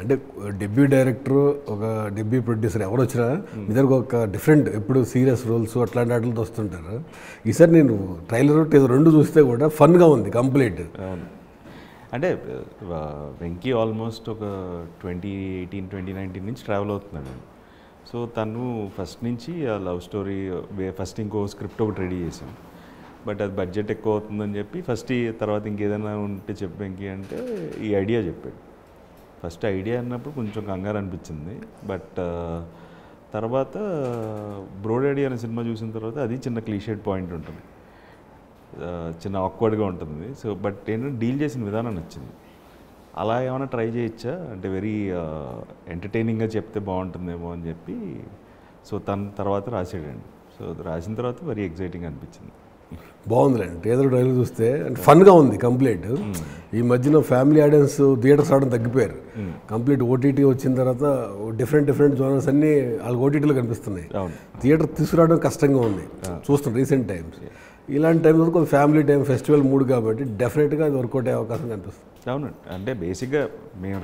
అంటే debut director, ఒక debut producer ఎవరు వచ్చినా మీ దగ్గర ఒక డిఫరెంట్ ఎప్పుడు సీరియస్ రోల్స్ అట్లాంటి వాటితో వస్తుంటారు. ఈసారి నేను ట్రైలర్ ఏదో రెండు చూస్తే కూడా ఫన్గా ఉంది కంప్లీట్. అవును, అంటే వెంకీ ఆల్మోస్ట్ ఒక 2018-2019 నుంచి ట్రావెల్ అవుతున్నాడు. సో తను ఫస్ట్ నుంచి ఆ లవ్ స్టోరీ ఫస్ట్ ఇంకో స్క్రిప్ట్ ఒకటి రెడీ చేసాం. బట్ అది బడ్జెట్ ఎక్కువ అవుతుందని చెప్పి ఫస్ట్ తర్వాత ఇంకేదైనా ఉంటే చెప్పు వెంకీ అంటే ఈ ఐడియా చెప్పాడు. ఫస్ట్ ఐడియా అన్నప్పుడు కొంచెం కంగారు అనిపించింది. బట్ తర్వాత బ్రో డాడీ అనే సినిమా చూసిన తర్వాత అది చిన్న క్లీషేడ్ పాయింట్ ఉంటుంది, చిన్న ఆక్వర్డ్గా ఉంటుంది. సో బట్ ఏంటంటే డీల్ చేసిన విధానం నచ్చింది. అలా ఏమైనా ట్రై చేయొచ్చా అంటే వెరీ ఎంటర్టైనింగ్గా చెప్తే బాగుంటుందేమో అని చెప్పి సో తన తర్వాత రాసాడండి. సో రాసిన తర్వాత వెరీ ఎగ్జైటింగ్ అనిపించింది. బాగుందిలేండి, ట్రైలర్ ట్రైలర్ చూస్తే అంటే ఫన్గా ఉంది కంప్లీట్. ఈ మధ్యన ఫ్యామిలీ ఆడియన్స్ థియేటర్స్ రావడం తగ్గిపోయారు. కంప్లీట్ ఓటీటీ వచ్చిన తర్వాత డిఫరెంట్ జోనర్స్ అన్నీ వాళ్ళకి ఓటీటీలో కనిపిస్తున్నాయి. థియేటర్ తీసుకురావడం కష్టంగా ఉంది చూస్తున్నాం రీసెంట్ టైమ్స్. ఇలాంటి టైంలో కొంచెం ఫ్యామిలీ టైం, ఫెస్టివల్ మూడ్ కాబట్టి డెఫినెట్గా అది వర్కౌట్ అయ్యే అవకాశం కనిపిస్తుంది. అవును, అంటే బేసిక్గా మేము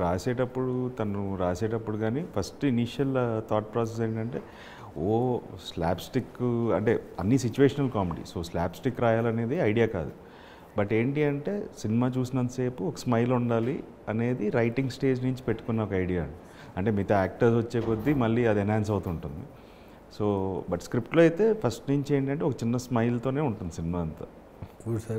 తను రాసేటప్పుడు కానీ ఫస్ట్ ఇనీషియల్ థాట్ ప్రాసెస్ ఏంటంటే స్లాబ్ స్టిక్ అంటే అన్ని situational comedy. So slapstick రాయాలనేది ఐడియా కాదు. బట్ ఏంటి అంటే సినిమా చూసినంతసేపు ఒక స్మైల్ ఉండాలి అనేది రైటింగ్ స్టేజ్ నుంచి పెట్టుకున్న ఒక ఐడియా. అంటే మిగతా యాక్టర్స్ వచ్చే కొద్దీ మళ్ళీ అది ఎన్హాన్స్ అవుతుంటుంది. సో బట్ స్క్రిప్ట్లో అయితే ఫస్ట్ నుంచి ఏంటంటే ఒక చిన్న స్మైల్తోనే ఉంటుంది సినిమా అంతా. Good sir.